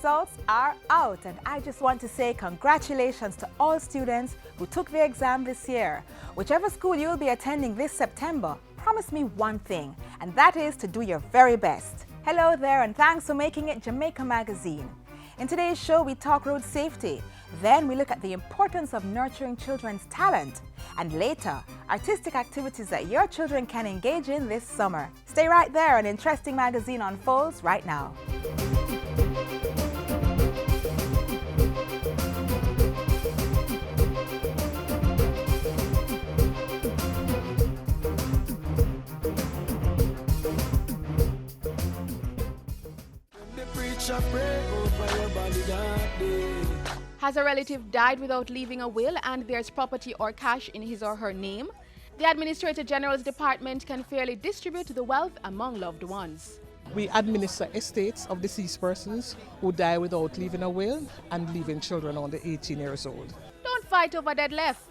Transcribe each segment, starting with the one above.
results are out, and I just want to say congratulations to all students who took the exam this year. Whichever school you'll be attending this September, promise me one thing, and that is to do your very best. Hello there, and thanks for making it Jamaica Magazine. In today's show, we talk road safety. Then we look at the importance of nurturing children's talent. And later, artistic activities that your children can engage in this summer. Stay right there, an interesting magazine unfolds right now. Has a relative died without leaving a will and there's property or cash in his or her name? The Administrator General's Department can fairly distribute the wealth among loved ones. We administer estates of deceased persons who die without leaving a will and leaving children under 18 years old. Don't fight over dead left.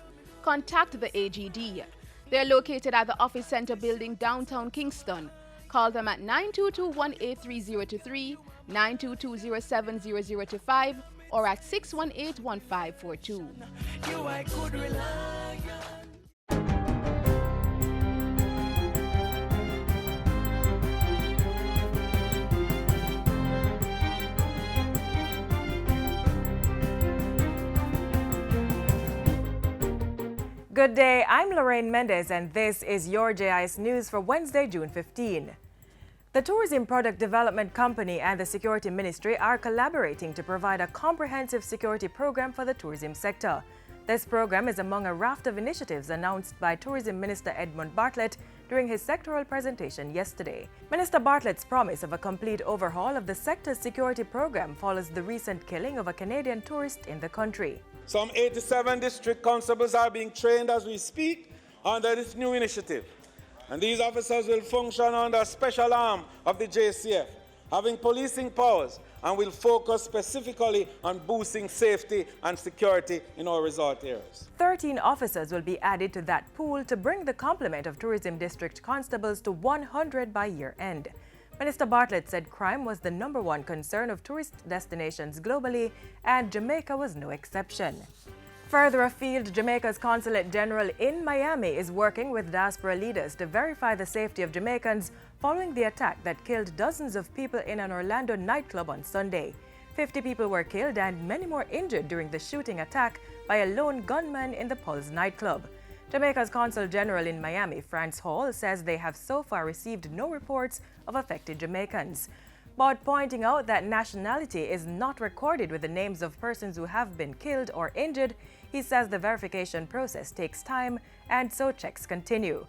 Contact the AGD. They're located at the Office Center building downtown Kingston. Call them at 922-183023, 922-070025, or at 618-1542. You I could rely on. Good day, I'm Lorraine Mendez, and this is your JIS News for Wednesday, June 15. The Tourism Product Development Company and the Security Ministry are collaborating to provide a comprehensive security program for the tourism sector. This program is among a raft of initiatives announced by Tourism Minister Edmund Bartlett during his sectoral presentation yesterday. Minister Bartlett's promise of a complete overhaul of the sector's security program follows the recent killing of a Canadian tourist in the country. Some 87 district constables are being trained as we speak under this new initiative. And these officers will function under a special arm of the JCF, having policing powers, and will focus specifically on boosting safety and security in our resort areas. 13 officers will be added to that pool to bring the complement of tourism district constables to 100 by year end. Minister Bartlett said crime was the #1 concern of tourist destinations globally, and Jamaica was no exception. Further afield, Jamaica's Consulate General in Miami is working with diaspora leaders to verify the safety of Jamaicans following the attack that killed dozens of people in an Orlando nightclub on Sunday. 50 people were killed and many more injured during the shooting attack by a lone gunman in the Pulse nightclub. Jamaica's Consul General in Miami, France Hall, says they have so far received no reports of affected Jamaicans, but pointing out that nationality is not recorded with the names of persons who have been killed or injured. He says the verification process takes time, and so checks continue.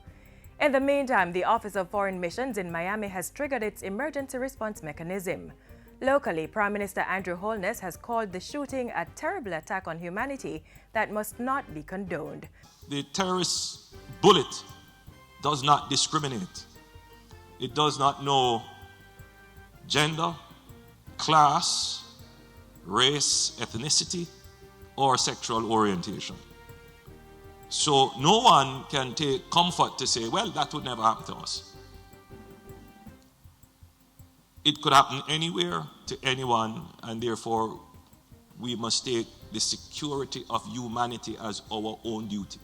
In the meantime, the Office of Foreign Missions in Miami has triggered its emergency response mechanism. Locally, Prime Minister Andrew Holness has called the shooting a terrible attack on humanity that must not be condoned. The terrorist bullet does not discriminate. It does not know gender, class, race, ethnicity, or sexual orientation. So no one can take comfort to say, well, that would never happen to us. It could happen anywhere to anyone, and therefore we must take the security of humanity as our own duty.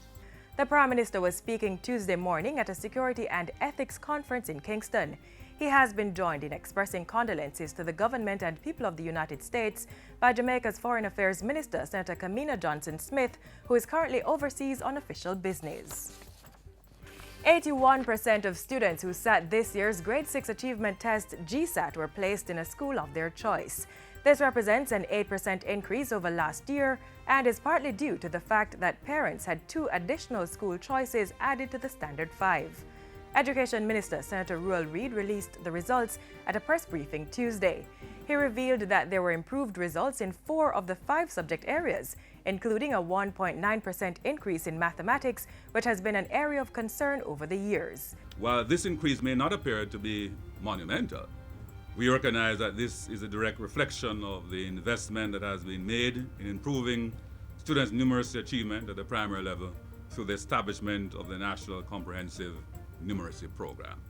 The Prime Minister was speaking Tuesday morning at a security and ethics conference in Kingston. He has been joined in expressing condolences to the government and people of the United States by Jamaica's Foreign Affairs Minister, Senator Kamina Johnson-Smith, who is currently overseas on official business. 81% of students who sat this year's Grade 6 Achievement Test GSAT were placed in a school of their choice. This represents an 8% increase over last year and is partly due to the fact that parents had 2 additional school choices added to the Standard 5. Education Minister Senator Ruel Reid released the results at a press briefing Tuesday. He revealed that there were improved results in 4 of the 5 subject areas, including a 1.9% increase in mathematics, which has been an area of concern over the years. While this increase may not appear to be monumental, we recognize that this is a direct reflection of the investment that has been made in improving students' numeracy achievement at the primary level through the establishment of the National Comprehensive Numeracy Program.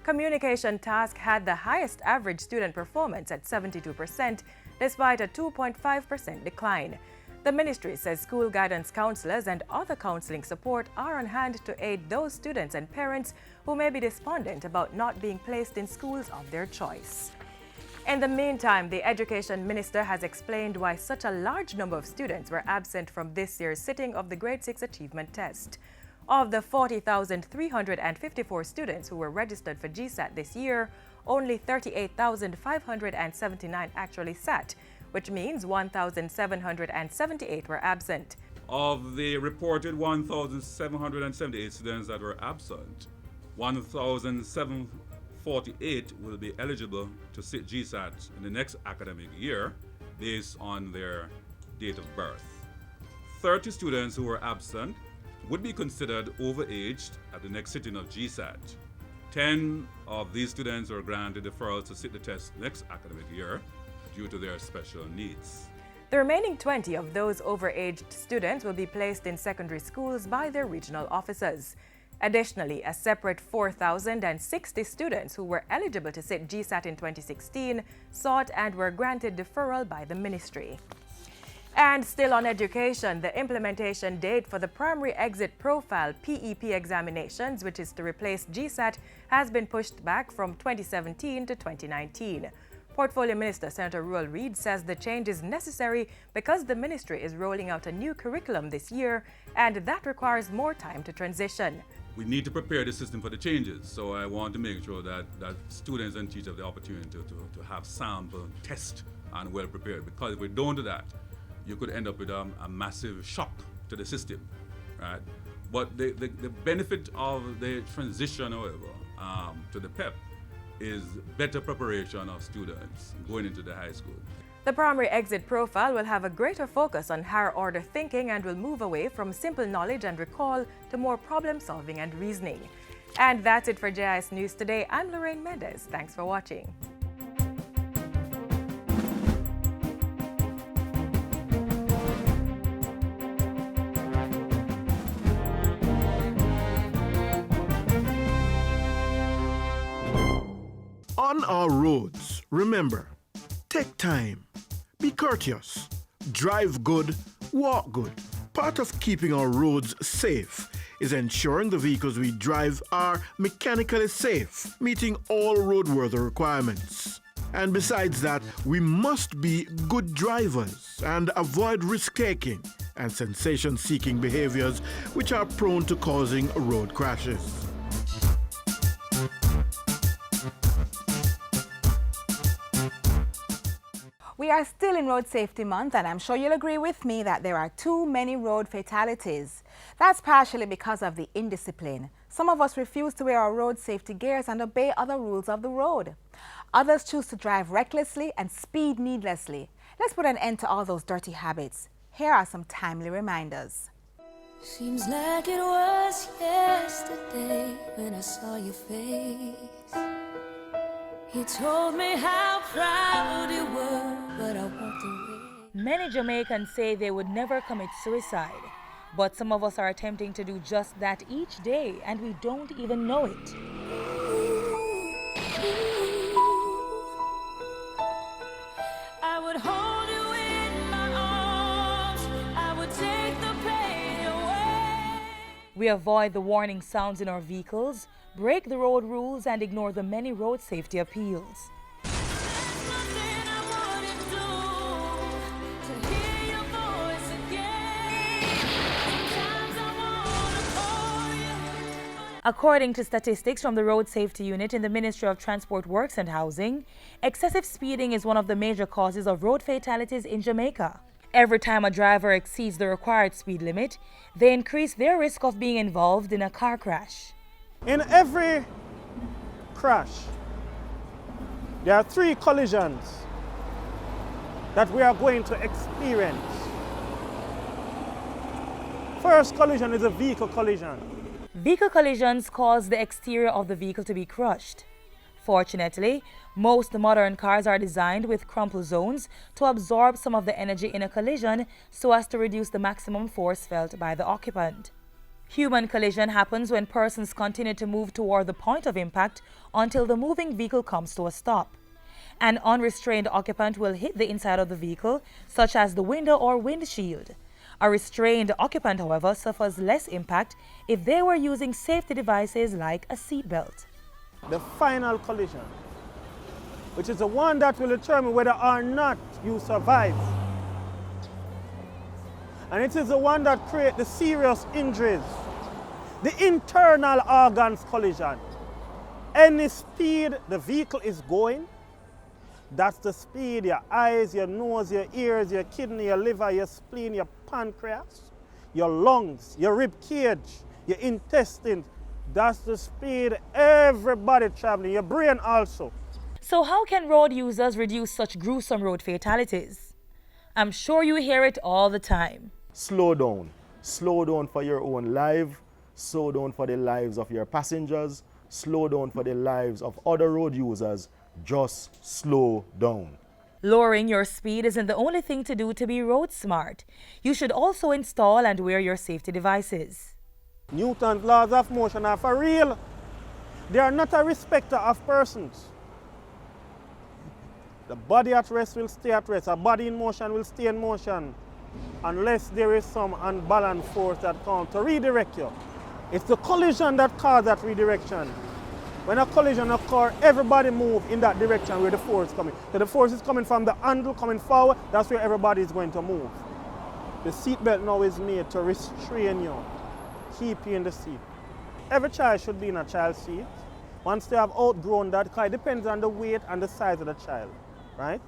Communication Task had the highest average student performance at 72%, despite a 2.5% decline. The ministry says school guidance counselors and other counseling support are on hand to aid those students and parents who may be despondent about not being placed in schools of their choice. In the meantime, the Education Minister has explained why such a large number of students were absent from this year's sitting of the Grade 6 Achievement Test. Of the 40,354 students who were registered for GSAT this year, only 38,579 actually sat, which means 1,778 were absent. Of the reported 1,778 students that were absent, 1,748 will be eligible to sit GSAT in the next academic year based on their date of birth. 30 students who were absent would be considered overaged at the next sitting of GSAT. 10 of these students were granted deferrals to sit the test next academic year due to their special needs. The remaining 20 of those overaged students will be placed in secondary schools by their regional officers. Additionally, a separate 4,060 students who were eligible to sit GSAT in 2016 sought and were granted deferral by the ministry. And still on education, the implementation date for the Primary Exit Profile PEP examinations, which is to replace GSAT, has been pushed back from 2017 to 2019. Portfolio Minister Senator Ruel Reid says the change is necessary because the ministry is rolling out a new curriculum this year, and that requires more time to transition. We need to prepare the system for the changes, so I want to make sure that students and teachers have the opportunity to have sample, test, and well prepared, because if we don't do that, you could end up with a massive shock to the system, right? But the benefit of the transition, however, to the PEP is better preparation of students going into the high school. The Primary Exit Profile will have a greater focus on higher order thinking and will move away from simple knowledge and recall to more problem solving and reasoning. And that's it for JIS News Today. I'm Lorraine Mendez. Thanks for watching. On our roads, remember, take time, be courteous, drive good, walk good. Part of keeping our roads safe is ensuring the vehicles we drive are mechanically safe, meeting all roadworthy requirements. And besides that, we must be good drivers and avoid risk-taking and sensation-seeking behaviors which are prone to causing road crashes. We are still in Road Safety Month, and I'm sure you'll agree with me that there are too many road fatalities. That's partially because of the indiscipline. Some of us refuse to wear our road safety gears and obey other rules of the road. Others choose to drive recklessly and speed needlessly. Let's put an end to all those dirty habits. Here are some timely reminders. Seems like it was yesterday when I saw your face. You told me how proud you were, but I walked away. Many Jamaicans say they would never commit suicide, but some of us are attempting to do just that each day, and we don't even know it. I would hold you in my arms, I would take the pain away. We avoid the warning sounds in our vehicles, break the road rules, and ignore the many road safety appeals. There's nothing I wouldn't do to hear your voice again. Sometimes I wanna call you. According to statistics from the Road Safety Unit in the Ministry of Transport Works and Housing, excessive speeding is one of the major causes of road fatalities in Jamaica. Every time a driver exceeds the required speed limit, they increase their risk of being involved in a car crash. In every crash, there are 3 collisions that we are going to experience. First collision is a vehicle collision. Vehicle collisions cause the exterior of the vehicle to be crushed. Fortunately, most modern cars are designed with crumple zones to absorb some of the energy in a collision so as to reduce the maximum force felt by the occupant. Human collision happens when persons continue to move toward the point of impact until the moving vehicle comes to a stop. An unrestrained occupant will hit the inside of the vehicle, such as the window or windshield. A restrained occupant, however, suffers less impact if they were using safety devices like a seatbelt. The final collision, which is the one that will determine whether or not you survive. And it is the one that creates the serious injuries, the internal organs collision. Any speed the vehicle is going, that's the speed your eyes, your nose, your ears, your kidney, your liver, your spleen, your pancreas, your lungs, your rib cage, your intestines. That's the speed everybody traveling, your brain also. So how can road users reduce such gruesome road fatalities? I'm sure you hear it all the time. Slow down. Slow down for your own life. Slow down for the lives of your passengers. Slow down for the lives of other road users. Just slow down. Lowering your speed isn't the only thing to do to be road smart. You should also install and wear your safety devices. Newton's laws of motion are for real. They are not a respecter of persons. The body at rest will stay at rest. A body in motion will stay in motion unless there is some unbalanced force that comes to redirect you. It's the collision that causes that redirection. When a collision occurs, everybody moves in that direction where the force is coming. So the force is coming from the handle, coming forward, that's where everybody is going to move. The seatbelt now is made to restrain you, keep you in the seat. Every child should be in a child's seat. Once they have outgrown that, because it depends on the weight and the size of the child, right?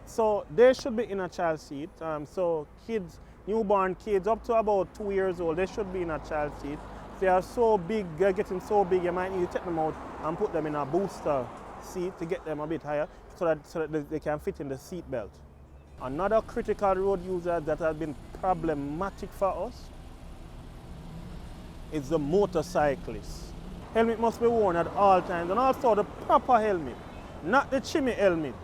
So they should be in a child's seat. So kids, newborn kids up to about 2 years old, they should be in a child's seat. If they are so big, they're getting so big, you might need to take them out and put them in a booster seat to get them a bit higher so that they can fit in the seat belt. Another critical road user that has been problematic for us is the motorcyclist. Helmet must be worn at all times, and also the proper helmet, not the chimney helmet,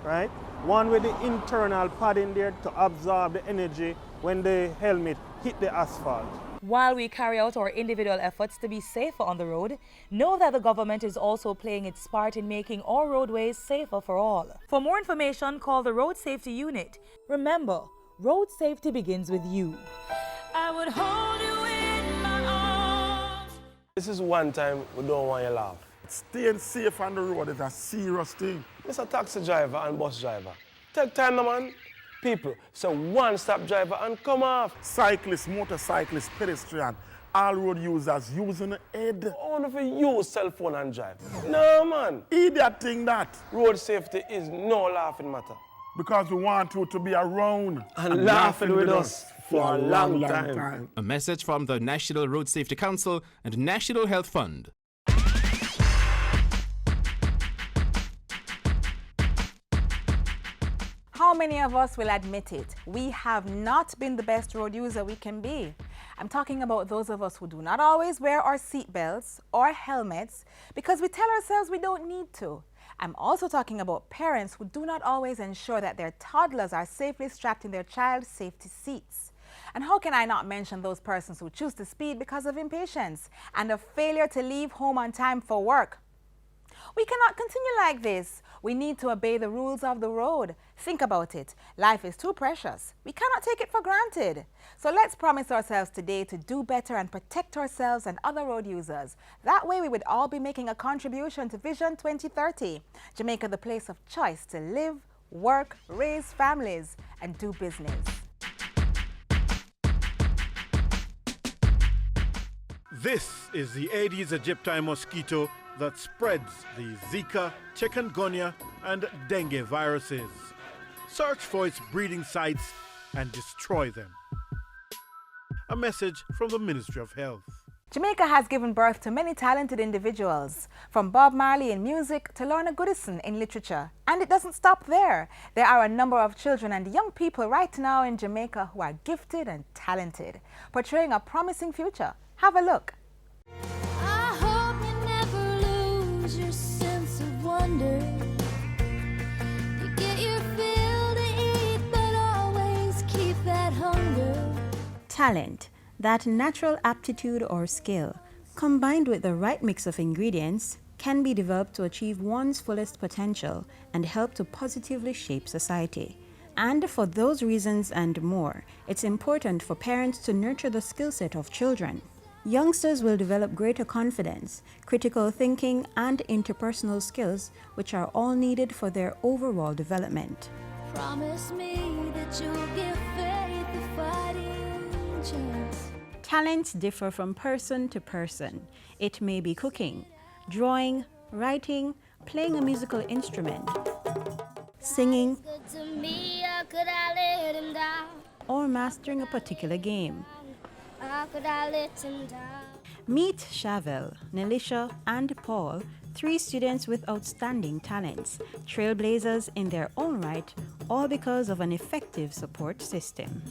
right? One with the internal pad in there to absorb the energy when the helmet hit the asphalt. While we carry out our individual efforts to be safer on the road, know that the government is also playing its part in making our roadways safer for all. For more information, call the Road Safety Unit. Remember, road safety begins with you. I would hold you in my arms. This is one time we don't want you to laugh. Staying safe on the road is a serious thing. Mr. Taxi driver and bus driver, take time, man. People, so one-stop driver and come off. Cyclists, motorcyclists, pedestrian, all road users using the head. Only if you use cell phone and drive. No, man. Idiot thing that. Road safety is no laughing matter. Because we want you to be around and laughing with us for a long time. A message from the National Road Safety Council and National Health Fund. How many of us will admit it? We have not been the best road user we can be. I'm talking about those of us who do not always wear our seatbelts or helmets because we tell ourselves we don't need to. I'm also talking about parents who do not always ensure that their toddlers are safely strapped in their child's safety seats. And how can I not mention those persons who choose to speed because of impatience and a failure to leave home on time for work? We cannot continue like this. We need to obey the rules of the road. Think about it. Life is too precious. We cannot take it for granted. So let's promise ourselves today to do better and protect ourselves and other road users. That way we would all be making a contribution to Vision 2030. Jamaica, the place of choice to live, work, raise families, and do business. This is the Aedes aegypti mosquito that spreads the Zika, chikungunya, and dengue viruses. Search for its breeding sites and destroy them. A message from the Ministry of Health. Jamaica has given birth to many talented individuals, from Bob Marley in music to Lorna Goodison in literature. And it doesn't stop there. There are a number of children and young people right now in Jamaica who are gifted and talented, portraying a promising future. Have a look. I hope you never lose your sense of wonder. You get your fill to eat, but always keep that hunger. Talent, that natural aptitude or skill, combined with the right mix of ingredients, can be developed to achieve one's fullest potential and help to positively shape society. And for those reasons and more, it's important for parents to nurture the skill set of children. Youngsters will develop greater confidence, critical thinking, and interpersonal skills, which are all needed for their overall development. Promise me that you'll give faith a fighting chance. Talents differ from person to person. It may be cooking, drawing, writing, playing a musical instrument, singing, or mastering a particular game. Meet Shavel, Nelisha, and Paul, 3 students with outstanding talents, trailblazers in their own right, all because of an effective support system.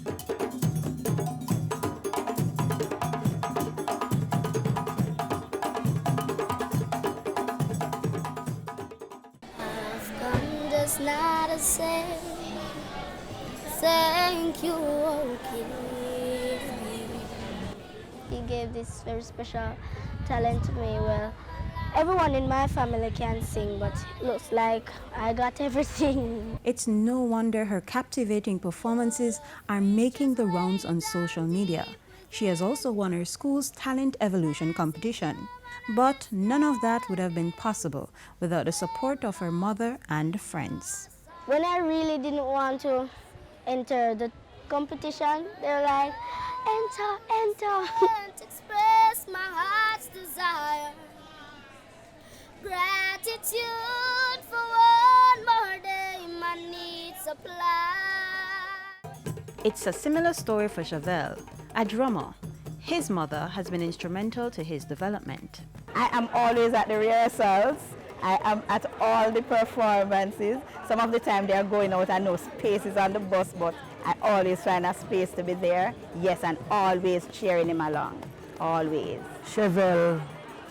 I've come just now to say thank you, okay. He gave this very special talent to me. Well, everyone in my family can sing, but it looks like I got everything. It's no wonder her captivating performances are making the rounds on social media. She has also won her school's talent evolution competition. But none of that would have been possible without the support of her mother and friends. When I really didn't want to enter the competition, they were like, enter, enter. Can't express my heart's desire. Gratitude for one more day my needs supply. It's a similar story for Shavel, a drummer. His mother has been instrumental to his development. I am always at the rehearsals. I am at all the performances. Some of the time they are going out and no space is on the bus, but I always find a space to be there. Yes, and always cheering him along. Always. Shavel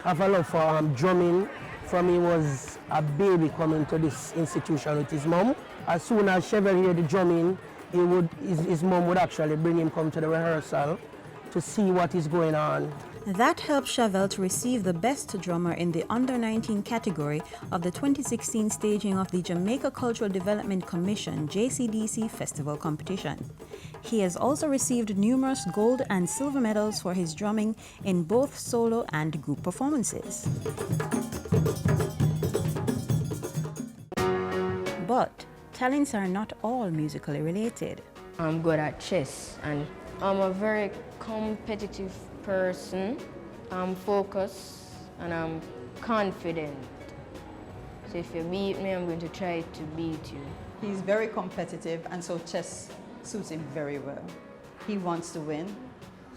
have a love for drumming. From he was a baby coming to this institution with his mom. As soon as Shavel heard the drumming, his mom would actually bring him come to the rehearsal to see what is going on. That helped Shavel to receive the Best Drummer in the Under-19 category of the 2016 staging of the Jamaica Cultural Development Commission JCDC Festival competition. He has also received numerous gold and silver medals for his drumming in both solo and group performances. But talents are not all musically related. I'm good at chess and I'm a very competitive person. I'm focused and I'm confident. So if you beat me, I'm going to try to beat you. He's very competitive, and so chess suits him very well. He wants to win.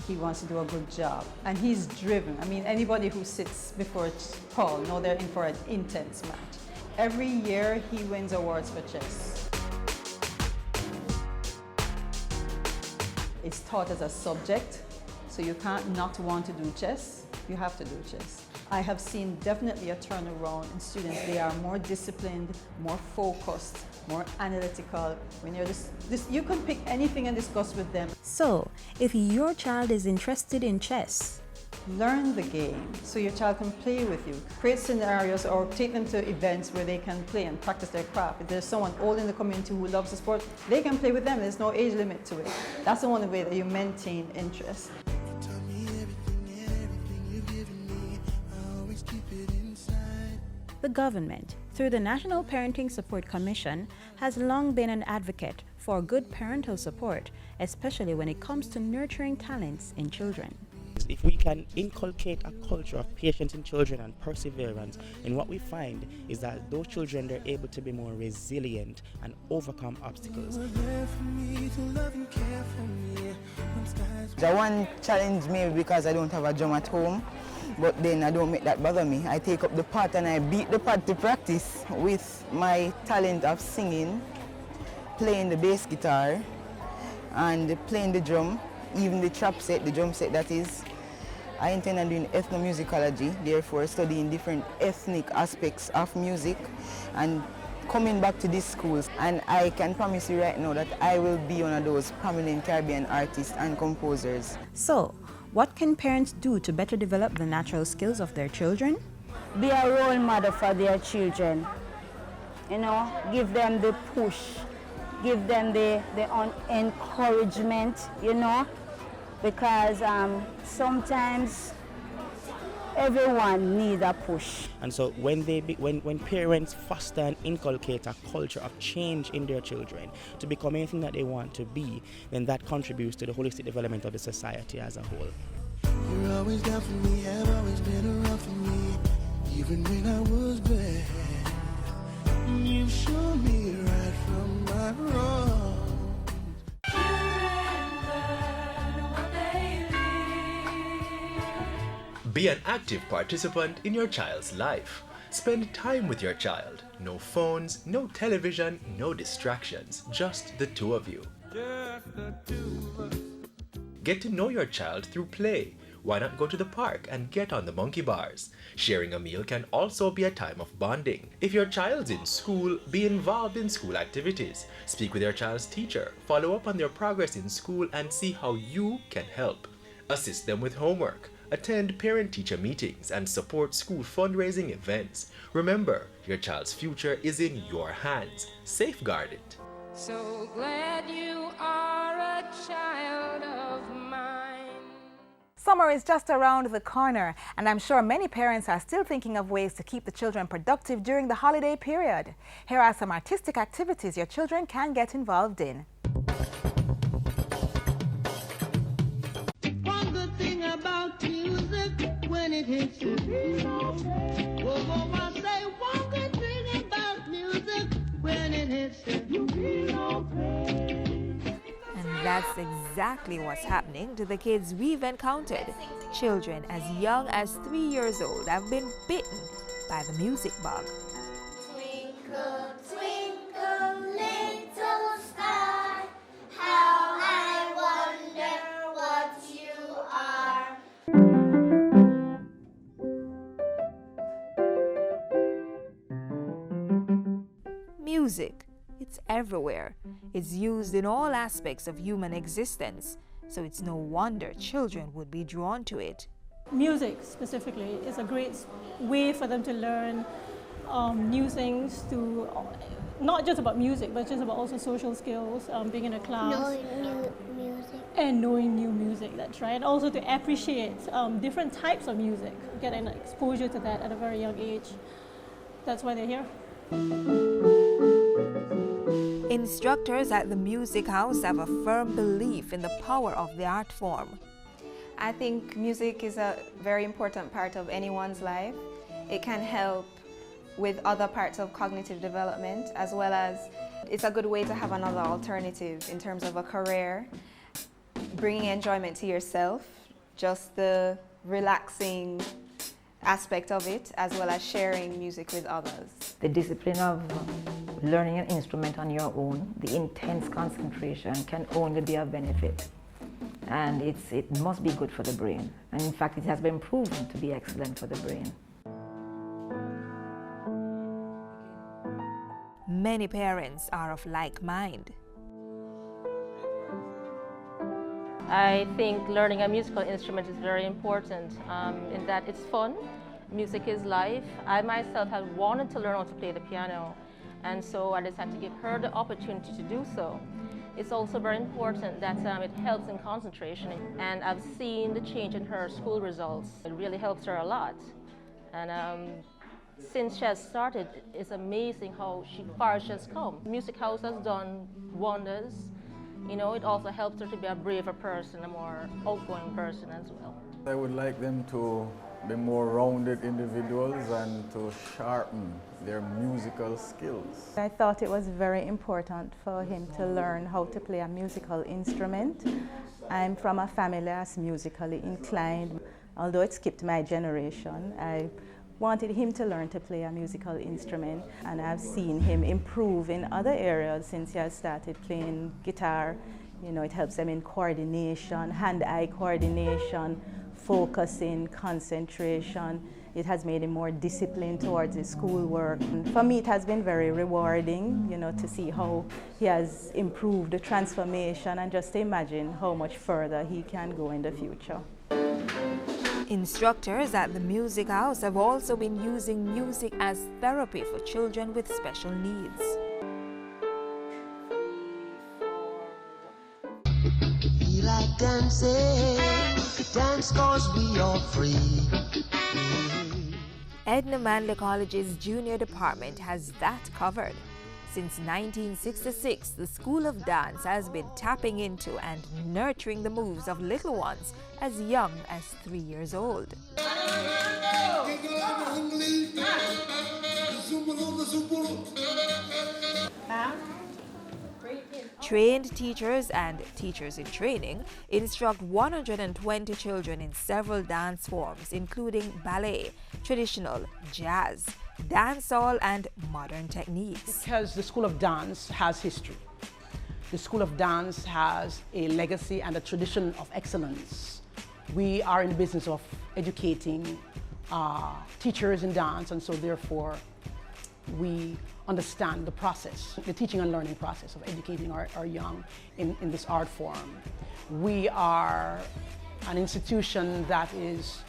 He wants to do a good job. And he's driven. I mean, anybody who sits before Paul know they're in for an intense match. Every year he wins awards for chess. It's taught as a subject, so you can't not want to do chess. You have to do chess. I have seen definitely a turnaround in students. They are more disciplined, more focused, more analytical. When you're you can pick anything and discuss with them. So, if your child is interested in chess, learn the game so your child can play with you. Create scenarios or take them to events where they can play and practice their craft. If there's someone old in the community who loves the sport, they can play with them. There's no age limit to it. That's the only way that you maintain interest. The government, through the National Parenting Support Commission, has long been an advocate for good parental support, especially when it comes to nurturing talents in children. If we can inculcate a culture of patience in children and perseverance, and what we find is that those children, they're able to be more resilient and overcome obstacles. The one challenge me because I don't have a drum at home, but then I don't make that bother me. I take up the pot and I beat the pot to practice with my talent of singing, playing the bass guitar, and playing the drum, even the trap set, the drum set that is. I intend on doing ethnomusicology, therefore studying different ethnic aspects of music and coming back to these schools. And I can promise you right now that I will be one of those prominent Caribbean artists and composers. So, what can parents do to better develop the natural skills of their children? be a role model for their children. You know, give them the push, give them the encouragement, you know, because sometimes everyone needs a push. And so when parents foster and inculcate a culture of change in their children to become anything that they want to be, then that contributes to the holistic development of the society as a whole. You're always down for me, have always been around for me, even when I was bad. You showed me right from my wrong. Be an active participant in your child's life. Spend time with your child. No phones, no television, no distractions, just the two of you. Get to know your child through play. Why not go to the park and get on the monkey bars? Sharing a meal can also be a time of bonding. If your child's in school, be involved in school activities. Speak with your child's teacher, follow up on their progress in school, and see how you can help. Assist them with homework. Attend parent-teacher meetings and support school fundraising events. Remember, your child's future is in your hands. Safeguard it. So glad you are a child of mine. Summer is just around the corner, and I'm sure many parents are still thinking of ways to keep the children productive during the holiday period. Here are some artistic activities your children can get involved in. One good thing about music, when it hits you, I say one good thing about music, when it hits you, And that's exactly what's happening to the kids we've encountered. Children as young as 3 years old have been bitten by the music bug. Twinkle, twinkle, little star, how I wonder what you are. Music. It's everywhere. It's used in all aspects of human existence, so it's no wonder children would be drawn to it. Music specifically is a great way for them to learn new things, to not just about music, but just about also social skills, being in a class. Knowing new music. And knowing new music, that's right. And also to appreciate different types of music, get an exposure to that at a very young age. That's why they're here. Instructors at the Music House have a firm belief in the power of the art form. I think music is a very important part of anyone's life. It can help with other parts of cognitive development, as well as it's a good way to have another alternative in terms of a career, bringing enjoyment to yourself, just the relaxing aspect of it, as well as sharing music with others. The discipline of learning an instrument on your own, the intense concentration can only be of benefit. And it must be good for the brain. And in fact, it has been proven to be excellent for the brain. Many parents are of like mind. I think learning a musical instrument is very important in that it's fun. Music is life. I myself have wanted to learn how to play the piano, and so I decided to give her the opportunity to do so. It's also very important that it helps in concentration, and I've seen the change in her school results. It really helps her a lot. And since she has started, it's amazing how far she has come. Music House has done wonders. You know, it also helps her to be a braver person, a more outgoing person as well. I would like them to be more rounded individuals and to sharpen their musical skills. I thought it was very important for him to learn how to play a musical instrument. I'm from a family that's musically inclined. Although it skipped my generation, I wanted him to learn to play a musical instrument, and I've seen him improve in other areas since he has started playing guitar. You know, it helps him in coordination, hand-eye coordination, focusing, concentration. It has made him more disciplined towards his schoolwork. And for me, it has been very rewarding, you know, to see how he has improved the transformation and just to imagine how much further he can go in the future. Instructors at the Music House have also been using music as therapy for children with special needs. Feel like dancing, dance 'cause we are free. Edna Manley College's junior department has that covered. Since 1966, the School of Dance has been tapping into and nurturing the moves of little ones as young as 3 years old. Trained teachers and teachers in training instruct 120 children in several dance forms, including ballet, traditional, jazz, dancehall, and modern techniques. Because the School of Dance has history. The School of Dance has a legacy and a tradition of excellence. We are in the business of educating teachers in dance, and so therefore we understand the process, the teaching and learning process of educating our young in this art form. We are an institution that is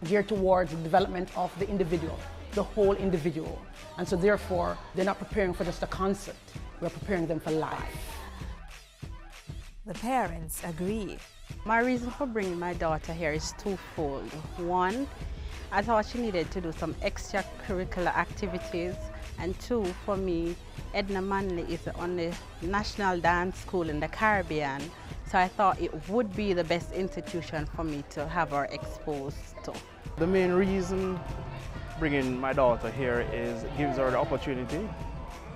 geared towards the development of the individual, the whole individual. And so therefore, they're not preparing for just a concert, we're preparing them for life. The parents agree. My reason for bringing my daughter here is twofold. One, I thought she needed to do some extracurricular activities, and two, for me, Edna Manley is the only national dance school in the Caribbean, so I thought it would be the best institution for me to have her exposed to. The main reason bringing my daughter here is it gives her the opportunity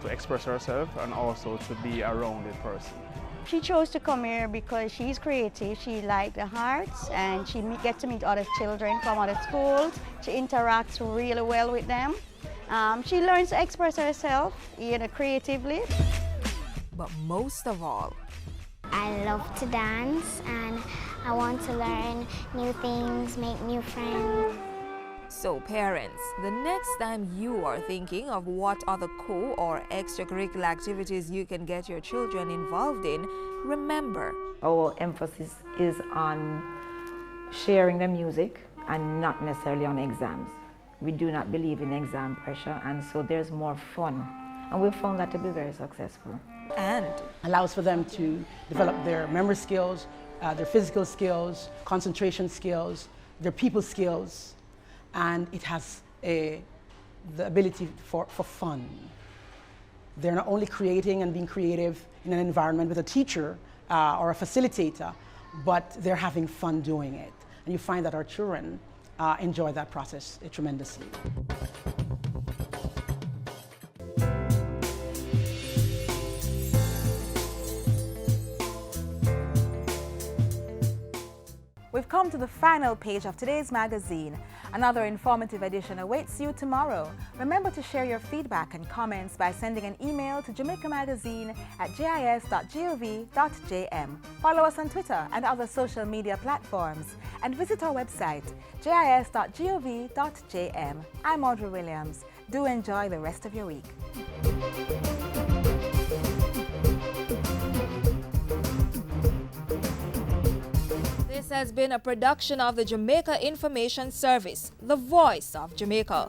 to express herself and also to be a rounded person. She chose to come here because she's creative, she likes the arts, and she gets to meet other children from other schools. She interacts really well with them. She learns to express herself, creatively. But most of all, I love to dance and I want to learn new things, make new friends. So parents, the next time you are thinking of what other co- or extracurricular activities you can get your children involved in, remember, our emphasis is on sharing the music and not necessarily on exams. We do not believe in exam pressure, and so there's more fun. And we've found that to be very successful. And allows for them to develop their memory skills, their physical skills, concentration skills, their people skills, and it has the ability for fun. They're not only creating and being creative in an environment with a teacher or a facilitator, but they're having fun doing it. And you find that our children enjoy that process tremendously. We've come to the final page of today's magazine. Another informative edition awaits you tomorrow. Remember to share your feedback and comments by sending an email to jamaicamagazine@jis.gov.jm. Follow us on Twitter and other social media platforms. And visit our website, jis.gov.jm. I'm Audrey Williams. Do enjoy the rest of your week. this has been a production of the Jamaica Information Service, the voice of Jamaica.